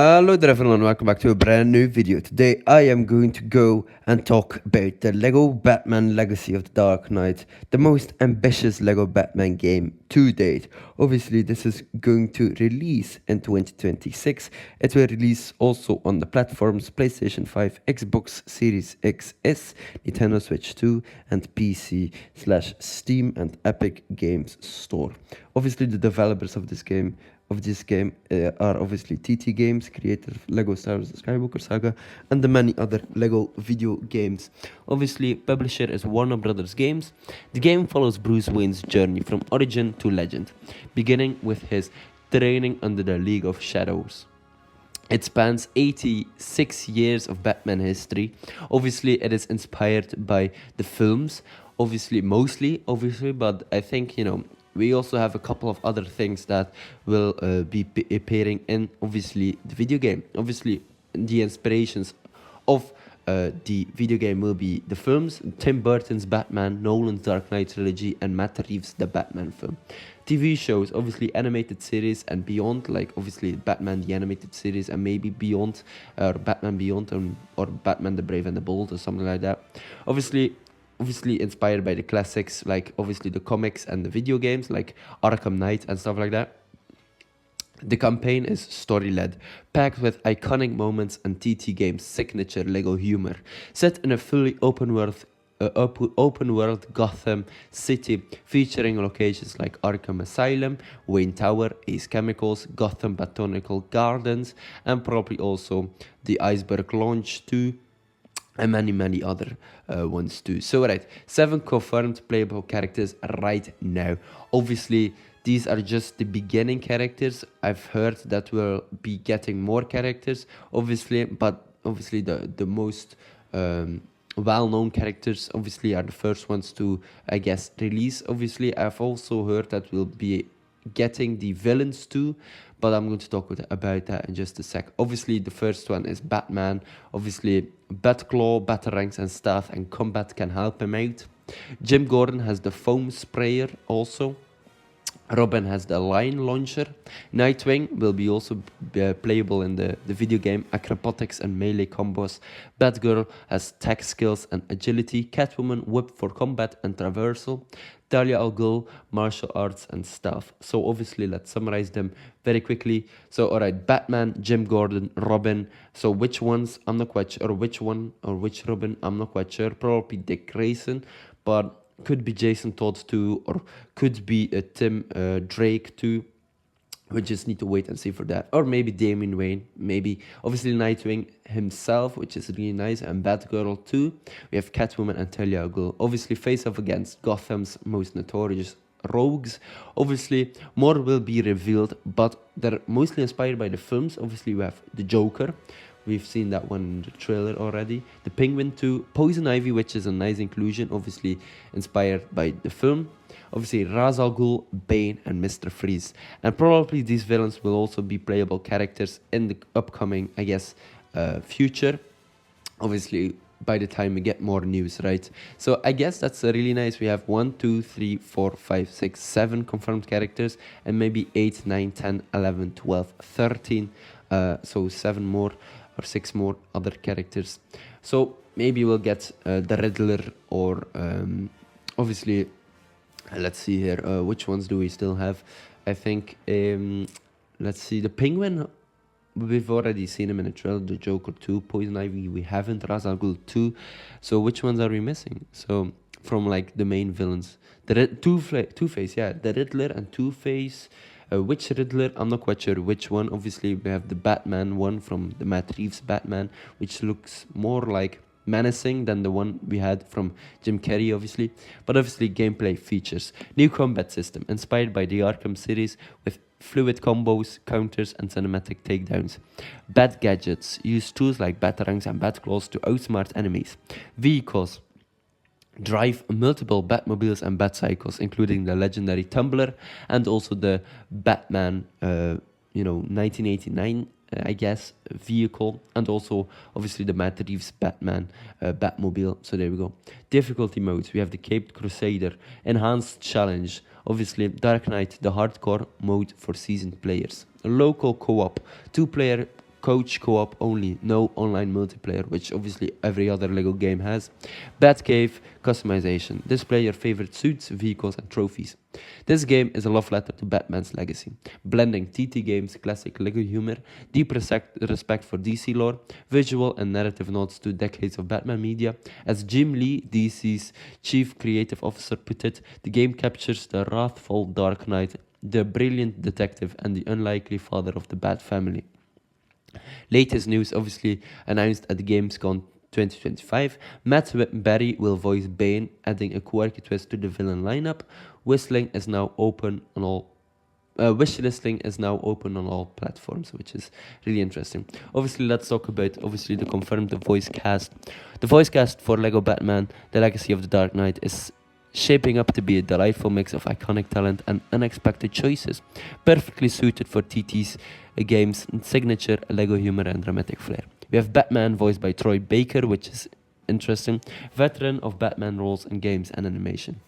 Hello there everyone, welcome back to a brand new video. Today I am going to go and talk about the LEGO Batman Legacy of the Dark Knight, the most ambitious LEGO Batman game to date. Obviously this is going to release in 2026. It will release also on the platforms PlayStation 5, Xbox Series XS, Nintendo Switch 2 and PC/Steam and Epic Games Store. Obviously the developers of this game are obviously TT Games, creator of LEGO Star Wars Skywalker Saga, and the many other LEGO video games. Obviously, publisher is Warner Brothers Games. The game follows Bruce Wayne's journey from origin to legend, beginning with his training under the League of Shadows. It spans 86 years of Batman history. Obviously, it is inspired by the films, mostly, but I think, we also have a couple of other things that will be appearing in, obviously, the video game. Obviously, the inspirations of the video game will be the films, Tim Burton's Batman, Nolan's Dark Knight trilogy, and Matt Reeves' The Batman film. TV shows, obviously animated series and beyond, like obviously Batman the animated series and maybe Beyond, or Batman Beyond, or Batman the Brave and the Bold, or something like that. Obviously inspired by the classics, like obviously the comics and the video games, like Arkham Knight and stuff like that. The campaign is story-led, packed with iconic moments and TT Games' signature LEGO humor, set in a fully open world Gotham City, featuring locations like Arkham Asylum, Wayne Tower, Ace Chemicals, Gotham Botanical Gardens, and probably also the Iceberg Launch 2, and many other ones too. So 7 confirmed playable characters right now. Obviously, these are just the beginning characters. I've heard that we'll be getting more characters, but the most well-known characters obviously are the first ones to, I guess, release. Obviously, I've also heard that we'll be getting the villains too, but I'm going to talk about that in just a sec. Obviously, the first one is Batman. Obviously, Batclaw, Batarangs, and Staff and Combat can help him out. Jim Gordon has the foam sprayer also. Robin has the line launcher. Nightwing will be also playable in the video game, acrobatics and melee combos. Batgirl has tech skills and agility. Catwoman, whip for combat and traversal. Talia al Ghul, martial arts and stuff. So obviously, let's summarize them very quickly. So alright, Batman, Jim Gordon, Robin. So which ones, I'm not quite sure. Or which one or which Robin, I'm not quite sure. Probably Dick Grayson, but could be Jason Todd too, or could be Tim Drake too. We just need to wait and see for that. Or maybe Damian Wayne, maybe. Obviously Nightwing himself, which is really nice, and Batgirl too. We have Catwoman and Talia al Ghul. Obviously face off against Gotham's most notorious rogues. Obviously more will be revealed, but they're mostly inspired by the films. Obviously we have the Joker. We've seen that one in the trailer already. The Penguin too. Poison Ivy, which is a nice inclusion, obviously inspired by the film. Obviously Ra's al Ghul, Bane, and Mr. Freeze. And probably these villains will also be playable characters in the upcoming, I guess, future. Obviously, by the time we get more news, right? So I guess that's really nice. We have 1, 2, 3, 4, 5, 6, 7 confirmed characters, and maybe 8, 9, 10, 11, 12, 13. So 7 more or 6 more other characters. So maybe we'll get the Riddler, or obviously, let's see here. Which ones do we still have? I think, let's see, the Penguin. We've already seen him in a trailer. The Joker 2, Poison Ivy, we haven't. Ra's al Ghul 2. So which ones are we missing? So from like the main villains, the Two-Face, yeah, the Riddler and Two-Face. Which Riddler? I'm not quite sure which one. Obviously, we have the Batman one from the Matt Reeves Batman, which looks more like menacing than the one we had from Jim Carrey, obviously. But obviously, gameplay features. New combat system, inspired by the Arkham series, with fluid combos, counters, and cinematic takedowns. Bat gadgets. Use tools like Batarangs and Batclaws to outsmart enemies. Vehicles. Drive multiple Batmobiles and Batcycles, including the legendary Tumbler and also the Batman, 1989, I guess, vehicle, and also obviously the Matt Reeves Batman Batmobile. So there we go. Difficulty modes. We have the Caped Crusader, Enhanced Challenge, obviously Dark Knight, the hardcore mode for seasoned players. Local co-op, 2-player coach co-op only, no online multiplayer, which obviously every other Lego game has. Batcave customization. Display your favorite suits, vehicles, and trophies. This game is a love letter to Batman's legacy, blending TT Games' classic Lego humor, deep respect for DC lore, visual and narrative nods to decades of Batman media. As Jim Lee, DC's chief creative officer, put it, the game captures the wrathful Dark Knight, the brilliant detective, and the unlikely father of the Bat family. Latest news, obviously announced at the Gamescom 2025. Matt Berry will voice Bane, adding a quirky twist to the villain lineup. Whistling is now open on all. Wishlisting is now open on all platforms, which is really interesting. Obviously, let's talk about the confirmed voice cast. The voice cast for Lego Batman: The Legacy of the Dark Knight is shaping up to be a delightful mix of iconic talent and unexpected choices, perfectly suited for TT's game's signature Lego humor and dramatic flair. We have Batman voiced by Troy Baker, which is interesting, veteran of Batman roles in games and animation.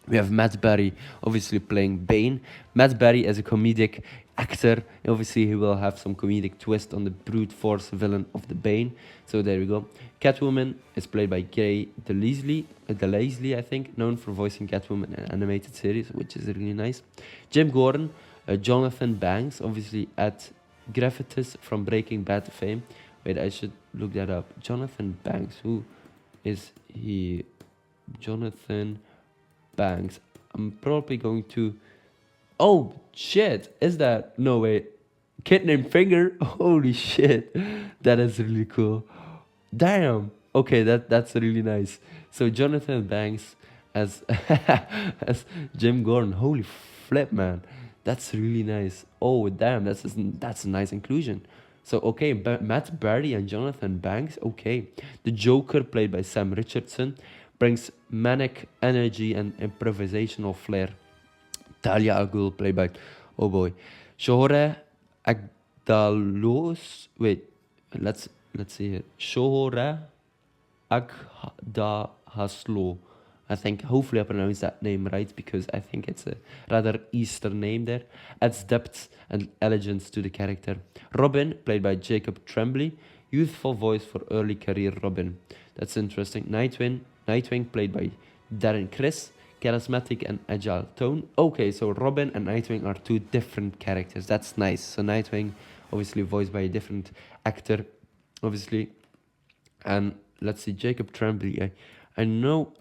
We have Matt Berry, obviously playing Bane. Matt Berry as a comedic actor, obviously he will have some comedic twist on the brute force villain of the Bane. So there we go. Catwoman is played by Gray DeLasley, I think, known for voicing Catwoman in animated series, which is really nice. Jim Gordon, Jonathan Banks, obviously at Graffitis from Breaking Bad fame. Wait, I should look that up. Jonathan Banks, who is he? Jonathan Banks. I'm probably going to. Oh shit! Is that no way? Kid named Finger. Holy shit! That is really cool. Damn. Okay, that's really nice. So Jonathan Banks as as Jim Gordon. Holy flip, man! That's really nice. Oh damn, that's a nice inclusion. So okay, Matt Berry and Jonathan Banks. Okay, the Joker played by Sam Richardson brings manic energy and improvisational flair. Talia al Ghul, played by, oh boy, Shohora Agdalos. Wait, let's see here. Shohora Agdahaslo. I think hopefully I pronounced that name right because I think it's a rather Eastern name there. Adds depth and elegance to the character. Robin, played by Jacob Tremblay, youthful voice for early career Robin. That's interesting. Nightwing, played by Darren Criss, charismatic and agile tone. Okay, so Robin and Nightwing are two different characters. That's nice. So Nightwing, obviously voiced by a different actor, obviously. And let's see, Jacob Tremblay. I know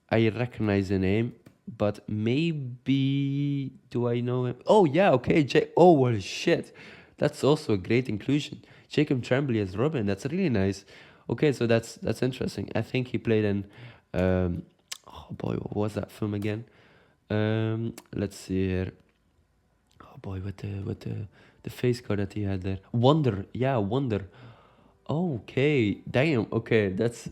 I recognize the name, but maybe do I know him? Oh yeah, okay. Oh well, shit. That's also a great inclusion. Jacob Tremblay as Robin. That's really nice. Okay, so that's interesting. I think he played in. Oh boy, what was that film again? Let's see here. Oh boy, what the face card that he had there. Wonder, yeah, Wonder. Okay, damn. Okay, that's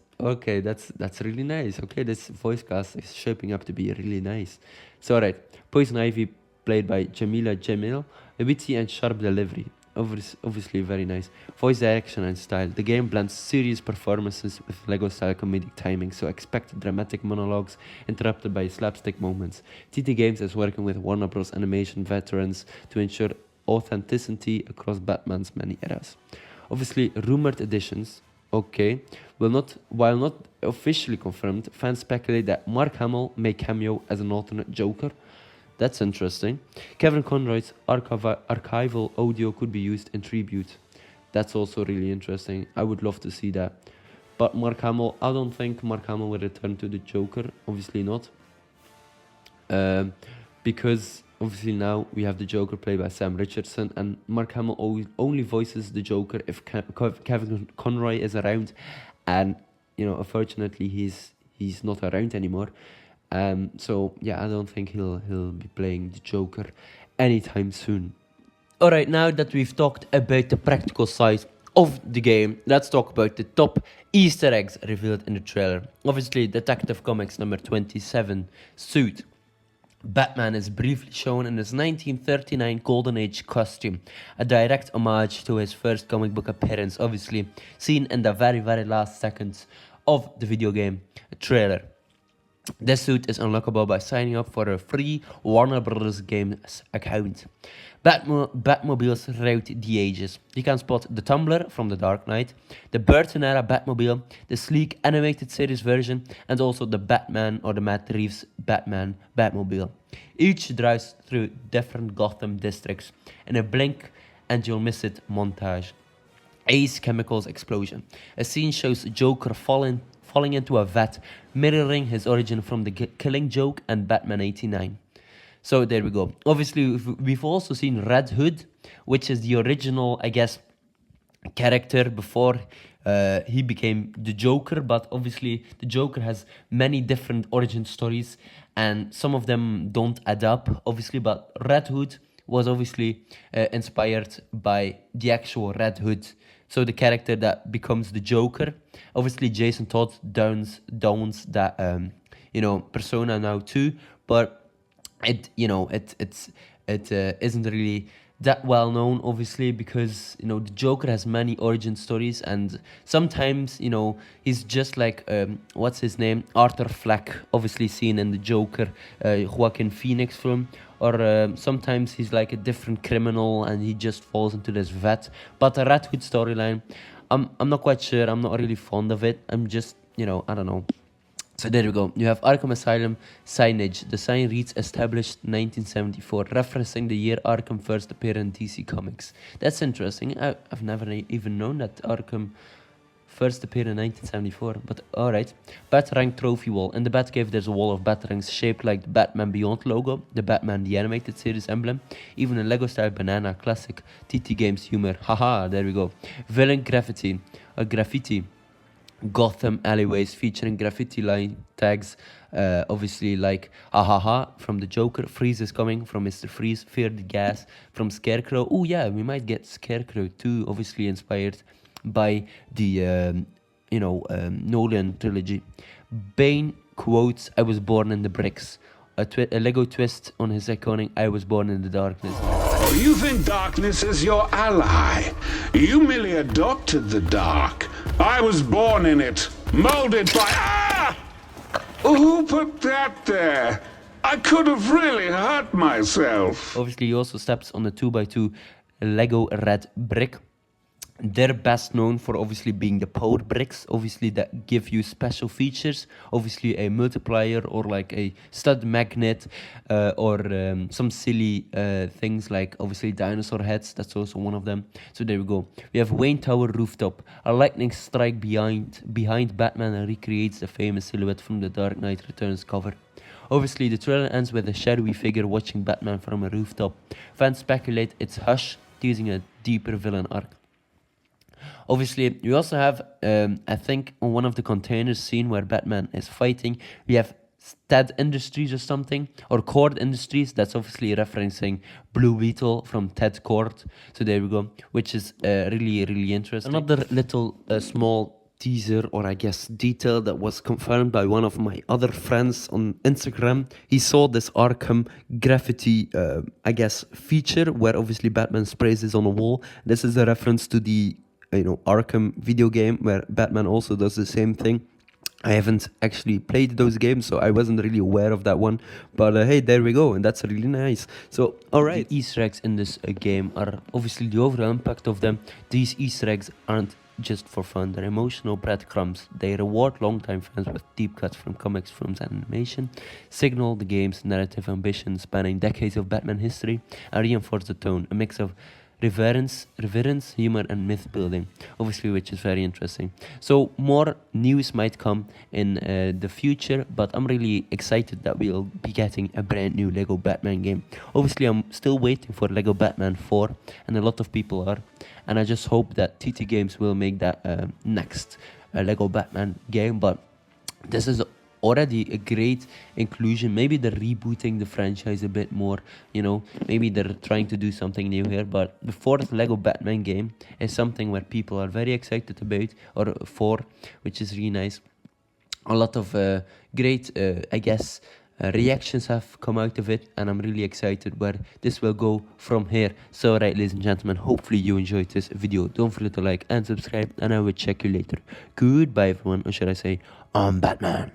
really nice. Okay, this voice cast is shaping up to be really nice. So alright, Poison Ivy, played by Jamila Jamil, a witty and sharp delivery. Obviously very nice. Voice direction and style. The game blends serious performances with Lego style comedic timing, so expect dramatic monologues interrupted by slapstick moments. TT Games is working with Warner Bros. Animation veterans to ensure authenticity across Batman's many eras. Obviously, rumored additions. Okay, while not officially confirmed, fans speculate that Mark Hamill may cameo as an alternate Joker. That's interesting. Kevin Conroy's archival audio could be used in tribute. That's also really interesting. I would love to see that. But Mark Hamill, I don't think Mark Hamill will return to the Joker. Obviously not. Because obviously now we have the Joker played by Sam Richardson, and Mark Hamill only voices the Joker if Kevin Conroy is around, and unfortunately he's not around anymore. So yeah, I don't think he'll be playing the Joker anytime soon. Alright, now that we've talked about the practical side of the game, let's talk about the top Easter eggs revealed in the trailer. Obviously, Detective Comics number 27 suit. Batman is briefly shown in his 1939 Golden Age costume, a direct homage to his first comic book appearance, obviously seen in the very last seconds of the video game trailer. This suit is unlockable by signing up for a free Warner Bros. Games account. Batmobiles throughout the ages. You can spot the Tumbler from The Dark Knight, the Burton-era Batmobile, the sleek animated series version, and also the Batman or the Matt Reeves Batman Batmobile. Each drives through different Gotham districts in a blink and you'll miss it montage. Ace Chemicals explosion. A scene shows Joker falling into a vat, mirroring his origin from the Killing Joke and Batman 89. So there we go. Obviously, we've also seen Red Hood, which is the original, I guess, character before he became the Joker. But obviously, the Joker has many different origin stories, and some of them don't add up, obviously. But Red Hood was obviously inspired by the actual Red Hood. So the character that becomes the Joker. Obviously, Jason Todd downs that persona now too, but it isn't really that well known, obviously, because the Joker has many origin stories, and sometimes he's just like what's his name, Arthur Fleck, obviously seen in the Joker Joaquin Phoenix film, or sometimes he's like a different criminal and he just falls into this vat. But the Red Hood storyline, I'm not quite sure. I'm not really fond of it. I'm just I don't know. So there we go. You have Arkham Asylum signage. The sign reads established 1974, referencing the year Arkham first appeared in DC Comics. That's interesting. I've never even known that Arkham first appeared in 1974, but alright. Batarang trophy wall. In the Batcave there's a wall of Batarangs shaped like the Batman Beyond logo, the Batman the Animated Series emblem, even a Lego style banana, classic TT Games humor. Haha, there we go. Villain graffiti. Gotham alleyways featuring graffiti line tags, obviously like ahaha from the Joker, Freeze is coming from Mr. Freeze, Fear the Gas from Scarecrow. Oh yeah, we might get Scarecrow too, obviously inspired by the Nolan trilogy. Bane quotes I was born in the bricks, a Lego twist on his iconic I was born in the darkness. Oh, you think darkness is your ally? You merely adopted the dark. I was born in it, molded by... Ah! Who put that there? I could have really hurt myself. Obviously, he also steps on the 2x2 Lego red brick. They're best known for obviously being the power bricks, obviously that give you special features, obviously a multiplier or like a stud magnet, or some silly things like obviously dinosaur heads. That's also one of them. So there we go. We have Wayne Tower rooftop. A lightning strike behind Batman and recreates the famous silhouette from the Dark Knight Returns cover. Obviously, the trailer ends with a shadowy figure watching Batman from a rooftop. Fans speculate it's Hush, teasing a deeper villain arc. Obviously, we also have, I think, on one of the containers scene where Batman is fighting, we have Stead Industries or something, or Cord Industries. That's obviously referencing Blue Beetle from Ted Cord. So there we go, which is really, really interesting. Another little small teaser, or I guess detail, that was confirmed by one of my other friends on Instagram. He saw this Arkham graffiti, I guess, feature where obviously Batman sprays this on a wall. This is a reference to the Arkham video game where Batman also does the same thing. I haven't actually played those games, so I wasn't really aware of that one. But hey, there we go, and that's really nice. So, alright. The Easter eggs in this game are obviously the overall impact of them. These Easter eggs aren't just for fun, they're emotional breadcrumbs. They reward longtime fans with deep cuts from comics, films, and animation, signal the game's narrative ambition spanning decades of Batman history, and reinforce the tone, a mix of reverence, humor, and myth building, obviously, which is very interesting. So more news might come in the future, but I'm really excited that we'll be getting a brand new Lego Batman game. Obviously, I'm still waiting for Lego Batman 4, and a lot of people are, and I just hope that TT Games will make that next Lego Batman game. But this is already a great inclusion. Maybe they're rebooting the franchise a bit more, maybe they're trying to do something new here, but the fourth Lego Batman game is something where people are very excited about, or for, which is really nice. A lot of great, I guess, reactions have come out of it, and I'm really excited where this will go from here. So right, ladies and gentlemen, hopefully you enjoyed this video. Don't forget to like and subscribe, and I will check you later. Goodbye everyone, or should I say, I'm Batman.